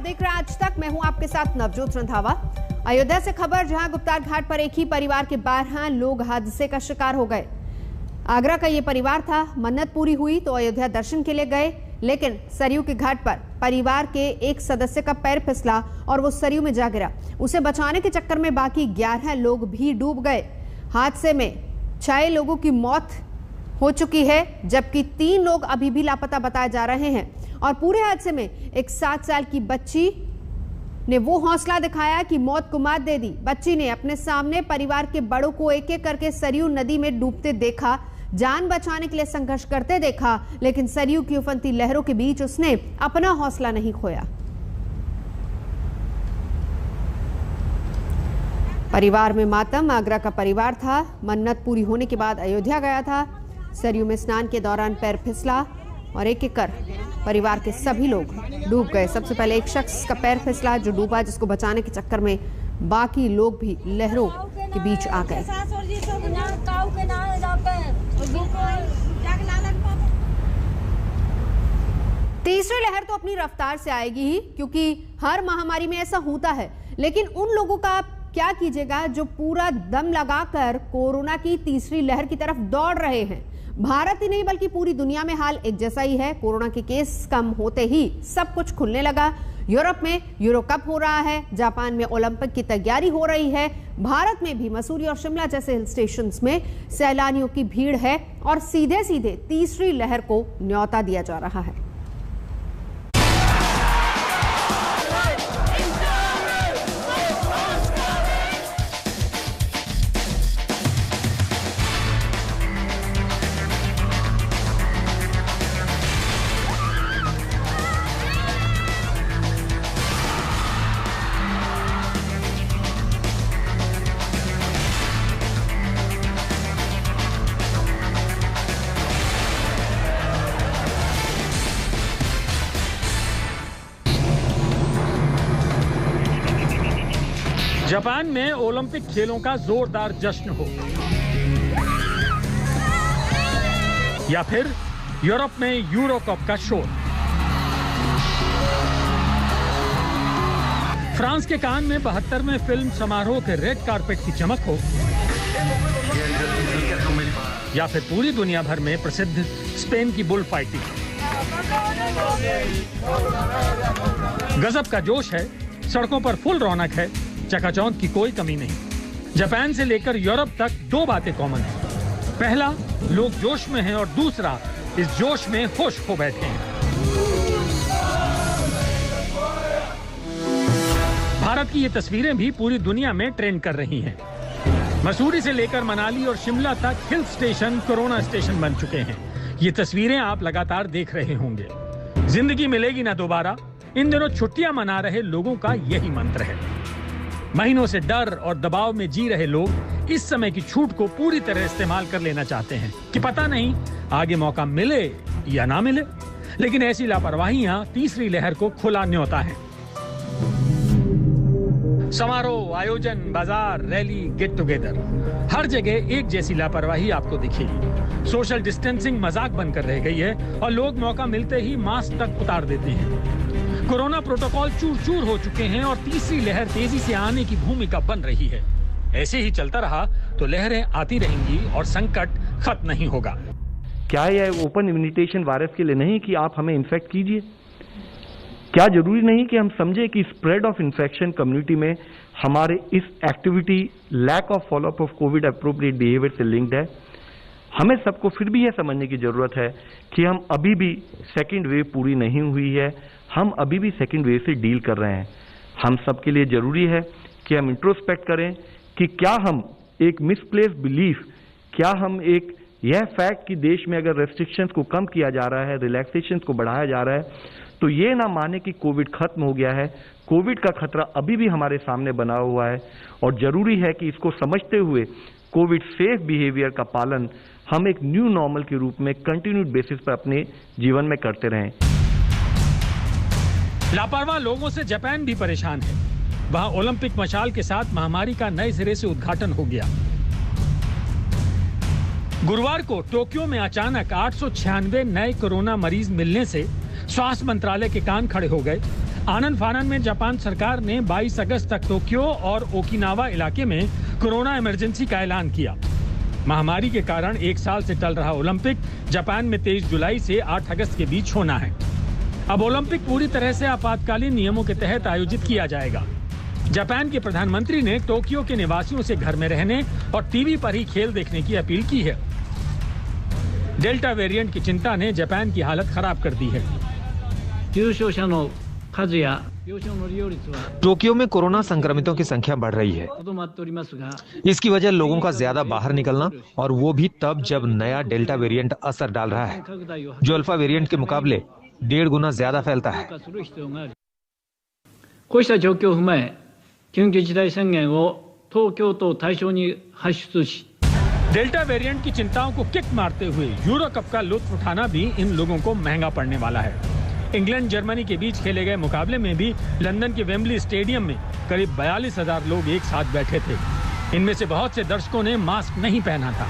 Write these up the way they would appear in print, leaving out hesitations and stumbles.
देख रहे हैं आज तक। मैं हूं आपके साथ नवजोत रंधावा। अयोध्या से खबर, जहां गुप्तार घाट पर एक ही परिवार के 12 लोग हादसे का शिकार हो गए। आगरा का ये परिवार था। मन्नत पूरी हुई तो अयोध्या दर्शन के लिए गए, लेकिन सरयू के घाट पर परिवार के एक सदस्य का पैर फिसला और वो सरयू में जा गिरा। उसे बचाने के चक्कर में बाकी 11 लोग भी डूब गए। हादसे में 6 लोगों की मौत हो चुकी है, जबकि 3 लोग अभी भी लापता बताए जा रहे हैं। और पूरे हादसे में एक 7 साल की बच्ची ने वो हौसला दिखाया कि मौत को मात दे दी। बच्ची ने अपने सामने परिवार के बड़ों को एक एक करके सरयू नदी में डूबते देखा, जान बचाने के लिए संघर्ष करते देखा, लेकिन सरयू की उफनती लहरों के बीच उसने अपना हौसला नहीं खोया। परिवार में मातम। आगरा का परिवार था। मन्नत पूरी होने के बाद अयोध्या गया था। सरयू में स्नान के दौरान पैर फिसला और एक एक कर परिवार के सभी लोग डूब गए। सबसे पहले एक शख्स का पैर फिसला जो डूबा, जिसको बचाने के चक्कर में बाकी लोग भी लहरों के बीच आ गए। तीसरी लहर तो अपनी रफ्तार से आएगी ही, क्योंकि हर महामारी में ऐसा होता है। लेकिन उन लोगों का क्या कीजिएगा जो पूरा दम लगाकर कोरोना की तीसरी लहर की तरफ दौड़ रहे हैं। भारत ही नहीं बल्कि पूरी दुनिया में हाल एक जैसा ही है। कोरोना के केस कम होते ही सब कुछ खुलने लगा। यूरोप में यूरो कप हो रहा है, जापान में ओलंपिक की तैयारी हो रही है, भारत में भी मसूरी और शिमला जैसे हिल स्टेशंस में सैलानियों की भीड़ है और सीधे सीधे तीसरी लहर को न्योता दिया जा रहा है। जापान में ओलंपिक खेलों का जोरदार जश्न हो, या फिर यूरोप में यूरो कप का शोर, फ्रांस के कान में 72वें फिल्म समारोह के रेड कारपेट की चमक हो, या फिर पूरी दुनिया भर में प्रसिद्ध स्पेन की बुल फाइटिंग। गजब का जोश है, सड़कों पर फुल रौनक है, चकाचौंध की कोई कमी नहीं। जापान से लेकर यूरोप तक 2 बातें कॉमन हैं। पहला, लोग जोश में हैं, और दूसरा, इस जोश में होश खो बैठे हैं। भारत की ये तस्वीरें भी पूरी दुनिया में ट्रेंड कर रही हैं। मसूरी से लेकर मनाली और शिमला तक हिल स्टेशन कोरोना स्टेशन बन चुके हैं। ये तस्वीरें आप लगातार देख रहे होंगे। जिंदगी मिलेगी ना दोबारा, इन दिनों छुट्टियां मना रहे लोगों का यही मंत्र है। महीनों से डर और दबाव में जी रहे लोग इस समय की छूट को पूरी तरह इस्तेमाल कर लेना चाहते हैं कि पता नहीं आगे मौका मिले या ना मिले। लेकिन ऐसी लापरवाहियां तीसरी लहर को खुला न्योता है। समारोह, आयोजन, बाजार, रैली, गेट टुगेदर, हर जगह एक जैसी लापरवाही आपको दिखेगी। सोशल डिस्टेंसिंग मजाक बनकर रह गई है और लोग मौका मिलते ही मास्क तक उतार देते हैं। कोरोना प्रोटोकॉल चूर चूर हो चुके हैं और तीसरी लहर तेजी से आने की भूमिका बन रही है। ऐसे ही चलता रहा तो लहरें आती रहेंगी और संकट खत्म नहीं होगा। क्या यह ओपन इन्विटेशन वायरस के लिए नहीं कि आप हमें इन्फेक्ट कीजिए? क्या जरूरी नहीं कि हम समझे कि स्प्रेड ऑफ इन्फेक्शन कम्युनिटी में हमारे इस activity lack of follow up of Covid appropriate behaviour से लिंक्ड है? हमें सबको फिर भी यह समझने की जरूरत है कि हम अभी भी सेकेंड वेव पूरी नहीं हुई है। हम अभी भी सेकेंड वेव से डील कर रहे हैं। हम सबके लिए जरूरी है कि हम इंट्रोस्पेक्ट करें कि क्या हम एक मिसप्लेस्ड बिलीफ, क्या हम एक यह फैक्ट कि देश में अगर रेस्ट्रिक्शंस को कम किया जा रहा है, रिलैक्सेशंस को बढ़ाया जा रहा है, तो ये ना माने कि कोविड खत्म हो गया है। कोविड का खतरा अभी भी हमारे सामने बना हुआ है और जरूरी है कि इसको समझते हुए कोविड सेफ बिहेवियर का पालन हम एक न्यू नॉर्मल के रूप में कंटिन्यूड बेसिस पर अपने जीवन में करते रहें। लापरवाह लोगों से जापान भी परेशान है। वहां ओलंपिक मशाल के साथ महामारी का नए सिरे से उद्घाटन हो गया। गुरुवार को टोक्यो में अचानक 896 नए कोरोना मरीज मिलने से स्वास्थ्य मंत्रालय के कान खड़े हो गए। आनंद फानन में जापान सरकार ने 22 अगस्त तक टोक्यो और ओकिनावा इलाके में कोरोना इमरजेंसी का ऐलान किया। महामारी के कारण एक साल से टल रहा ओलंपिक जापान में 23 जुलाई से 8 अगस्त के बीच होना है। अब ओलंपिक पूरी तरह से आपातकालीन नियमों के तहत आयोजित किया जाएगा। जापान के प्रधानमंत्री ने टोक्यो के निवासियों से घर में रहने और टीवी पर ही खेल देखने की अपील की है। डेल्टा वेरिएंट की चिंता ने जापान की हालत खराब कर दी है। टोक्यो में कोरोना संक्रमितों की संख्या बढ़ रही है। इसकी वजह लोगों का ज्यादा बाहर निकलना और वो भी तब जब नया डेल्टा वेरिएंट असर डाल रहा है, जो अल्फा वेरिएंट के मुकाबले 1.5 गुना ज्यादा फैलता है। डेल्टा वेरिएंट की चिंताओं को किक मारते हुए यूरो कप का लुत्फ उठाना भी इन लोगों को महंगा पड़ने वाला है। इंग्लैंड जर्मनी के बीच खेले गए मुकाबले में भी लंदन के वेम्बली स्टेडियम में करीब 42,000 लोग एक साथ बैठे थे। इनमें से बहुत से दर्शकों ने मास्क नहीं पहना था।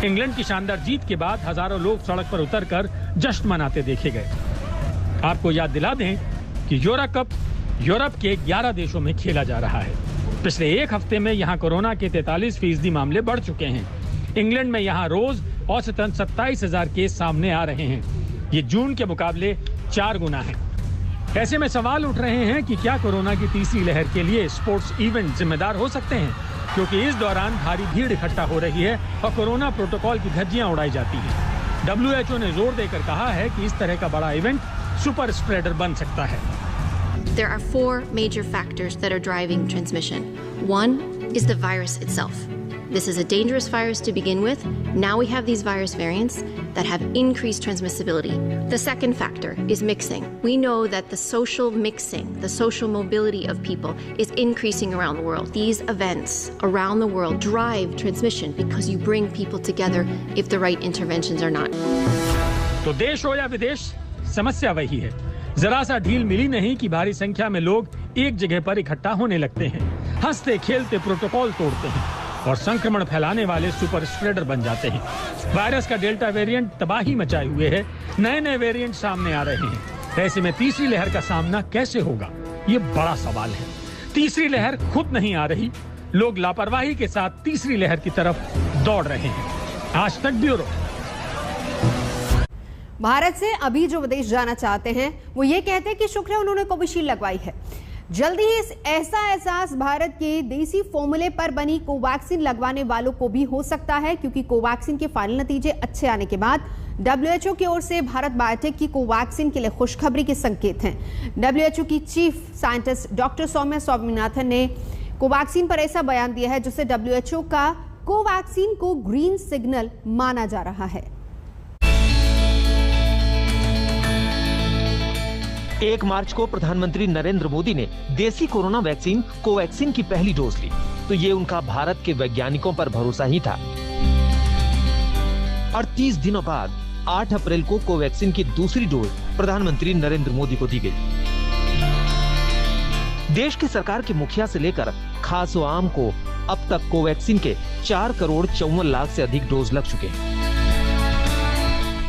इंग्लैंड की शानदार जीत के बाद हजारों लोग सड़क पर उतरकर जश्न मनाते देखे गए। आपको याद दिला दें कि यूरो कप यूरोप के 11 देशों में खेला जा रहा है। पिछले एक हफ्ते में यहां कोरोना के 43% मामले बढ़ चुके हैं। इंग्लैंड में यहां रोज औसतन 27,000 केस सामने आ रहे हैं। ये जून के मुकाबले 4 गुना है। ऐसे में सवाल उठ रहे हैं कि क्या कोरोना की तीसरी लहर के लिए स्पोर्ट्स इवेंट जिम्मेदार हो सकते हैं, क्योंकि इस दौरान भारी भीड़ इकट्ठा हो रही है और कोरोना प्रोटोकॉल की धज्जियां उड़ाई जाती हैं। WHO ने जोर देकर कहा है कि इस तरह का बड़ा इवेंट सुपर स्प्रेडर बन सकता है। There are 4 major factors that are driving transmission. One is the virus itself. This is a dangerous virus to begin with. Now we have these virus variants that have increased transmissibility. The second factor is mixing. We know that the social mixing, the social mobility of people is increasing around the world. These events around the world drive transmission because you bring people together if the right interventions are not. तो देश हो या विदेश, समस्या वही है। जरा सा ढील मिली नहीं कि भारी संख्या में लोग एक जगह पर इकट्ठा होने लगते हैं, हंसते खेलते प्रोटोकॉल तोड़ते हैं और संक्रमण फैलाने वाले सुपर स्प्रेडर बन जाते हैं। वायरस का डेल्टा वेरिएंट तबाही मचाए हुए है। नए नए वेरिएंट सामने आ रहे हैं। ऐसे में तीसरी लहर का सामना कैसे होगा, ये बड़ा सवाल है। तीसरी लहर खुद नहीं आ रही, लोग लापरवाही के साथ तीसरी लहर की तरफ दौड़ रहे हैं। आज तक ब्यूरो। भारत से अभी जो विदेश जाना चाहते हैं वो ये कहते हैं कि शुक्र है उन्होंने कोविशील्ड लगवाई है। जल्दी ही ऐसा एहसास भारत के देसी फॉर्मूले पर बनी कोवैक्सीन लगवाने वालों को भी हो सकता है, क्योंकि कोवैक्सीन के फाइनल नतीजे अच्छे आने के बाद WHO की ओर से भारत बायोटेक की कोवैक्सीन के लिए खुशखबरी के संकेत हैं। WHO की chief scientist doctor Soumya Swaminathan ने कोवैक्सीन पर ऐसा बयान दिया है जिससे WHO का कोवैक्सीन को ग्रीन सिग्नल माना जा रहा है। 1 मार्च को प्रधानमंत्री नरेंद्र मोदी ने देसी कोरोना वैक्सीन कोवैक्सीन की पहली डोज ली, तो ये उनका भारत के वैज्ञानिकों पर भरोसा ही था। 38 दिनों बाद 8 अप्रैल को कोवैक्सीन की दूसरी डोज प्रधानमंत्री नरेंद्र मोदी को दी गई। देश की सरकार के मुखिया से लेकर खास व आम को अब तक कोवैक्सीन के 4,54,00,000 से अधिक डोज लग चुके हैं।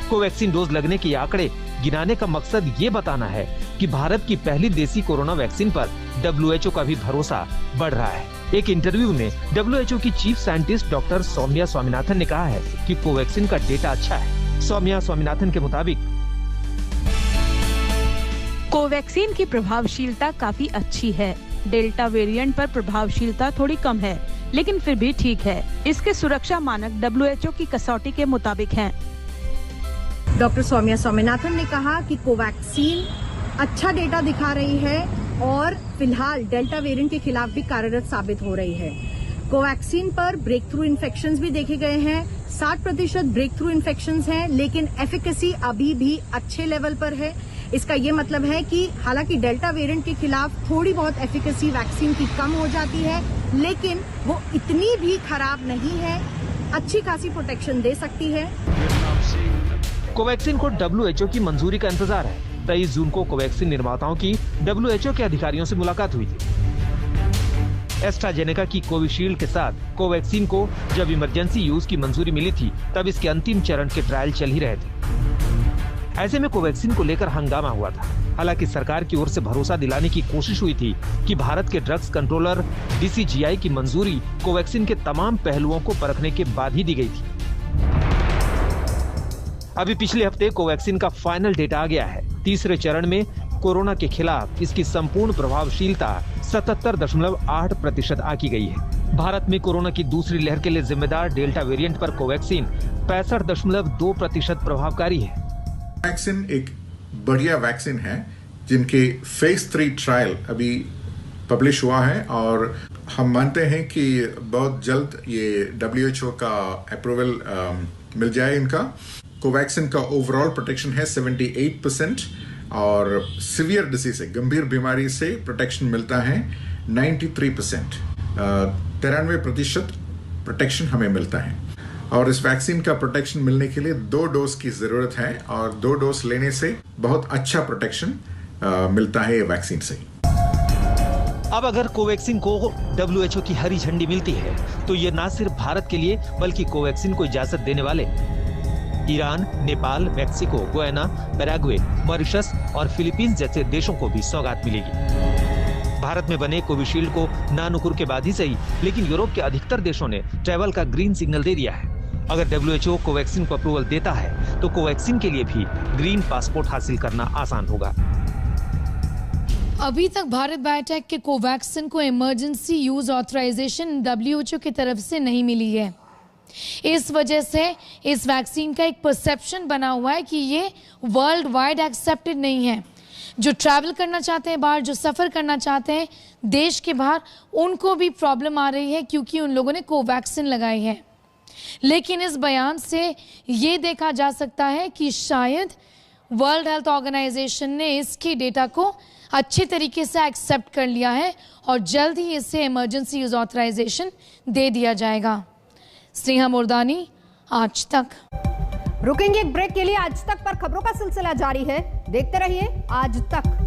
कोवैक्सीन डोज लगने के आंकड़े गिनाने का मकसद ये बताना है कि भारत की पहली देसी कोरोना वैक्सीन पर WHO का भी भरोसा बढ़ रहा है। एक इंटरव्यू में WHO की chief scientist doctor Soumya Swaminathan ने कहा है कि कोवैक्सीन का डेटा अच्छा है। सौम्या स्वामीनाथन के मुताबिक कोवैक्सीन की प्रभावशीलता काफी अच्छी है। डेल्टा वेरिएंट पर प्रभावशीलता थोड़ी कम है, लेकिन फिर भी ठीक है। इसके सुरक्षा मानक WHO की कसौटी के मुताबिक हैं। डॉक्टर सौम्या स्वामीनाथन ने कहा कि कोवैक्सीन अच्छा डेटा दिखा रही है और फिलहाल डेल्टा वेरिएंट के खिलाफ भी कार्यरत साबित हो रही है। कोवैक्सीन पर ब्रेक थ्रू इन्फेक्शंस भी देखे गए हैं। 60% ब्रेक थ्रू इन्फेक्शंस हैं, लेकिन एफिकेसी अभी भी अच्छे लेवल पर है। इसका ये मतलब है कि हालांकि डेल्टा वेरिएंट के खिलाफ थोड़ी बहुत एफिकेसी वैक्सीन की कम हो जाती है, लेकिन वो इतनी भी खराब नहीं है, अच्छी खासी प्रोटेक्शन दे सकती है। कोवैक्सीन को WHO की मंजूरी का इंतजार है। 23 जून को कोवैक्सीन निर्माताओं की WHO के अधिकारियों से मुलाकात हुई थी। एस्ट्राजेनेका की कोविशील्ड के साथ कोवैक्सीन को जब इमरजेंसी यूज की मंजूरी मिली थी, तब इसके अंतिम चरण के ट्रायल चल ही रहे थे। ऐसे में कोवैक्सीन को लेकर हंगामा हुआ था। हालांकि सरकार की ओर से भरोसा दिलाने की कोशिश हुई थी कि भारत के ड्रग्स कंट्रोलर DCGI की मंजूरी कोवैक्सीन के तमाम पहलुओं को परखने के बाद ही दी गई थी। अभी पिछले हफ्ते कोवैक्सीन का फाइनल डेटा आ गया है। तीसरे चरण में कोरोना के खिलाफ इसकी संपूर्ण प्रभावशीलता 77.8% आंकी गई है। भारत में कोरोना की दूसरी लहर के लिए जिम्मेदार डेल्टा वेरिएंट पर कोवैक्सीन 65.2% प्रभावकारी है। वैक्सीन एक बढ़िया वैक्सीन है जिनके फेज 3 ट्रायल अभी पब्लिश हुआ है और हम मानते हैं कि बहुत जल्द ये WHO का अप्रूवल मिल जाए इनका। कोवैक्सीन का ओवरऑल प्रोटेक्शन है 78% और सीवियर डिसीज से, गंभीर बीमारी से प्रोटेक्शन मिलता है 93%। 93% प्रोटेक्शन हमें मिलता है और इस वैक्सीन का प्रोटेक्शन मिलने के लिए 2 डोज की जरूरत है और 2 डोज लेने से बहुत अच्छा प्रोटेक्शन मिलता है ये वैक्सीन से। अब अगर कोवैक्सीन को WHO की हरी झंडी मिलती है तो ये न सिर्फ भारत के लिए बल्कि कोवैक्सीन को इजाजत देने वाले Iran, Nepal, Mexico, Guyana, Paraguay, Mauritius और फिलीपींस जैसे देशों को भी सौगात मिलेगी। भारत में बने कोविशील्ड को नानुकुर के बाद ही सही, लेकिन यूरोप के अधिकतर देशों ने ट्रैवल का ग्रीन सिग्नल दे दिया है। अगर WHO कोवैक्सीन को अप्रूवल देता है तो कोवैक्सीन के लिए भी ग्रीन पासपोर्ट हासिल करना आसान होगा। अभी तक भारत बायोटेक के कोवैक्सीन को इमरजेंसी यूज ऑथराइजेशन WHO की तरफ से नहीं मिली है। इस वजह से इस वैक्सीन का एक परसेप्शन बना हुआ है कि ये वर्ल्ड वाइड एक्सेप्टेड नहीं है। जो ट्रैवल करना चाहते हैं बाहर, जो सफ़र करना चाहते हैं देश के बाहर, उनको भी प्रॉब्लम आ रही है क्योंकि उन लोगों ने कोवैक्सीन लगाई है। लेकिन इस बयान से ये देखा जा सकता है कि शायद वर्ल्ड हेल्थ ऑर्गेनाइजेशन ने इसके डेटा को अच्छे तरीके से एक्सेप्ट कर लिया है और जल्द ही इसे इमरजेंसी यूज ऑथराइजेशन दे दिया जाएगा। स्नेहा मोरदानी, आज तक। रुकेंगे एक ब्रेक के लिए। आज तक पर खबरों का सिलसिला जारी है, देखते रहिए आज तक।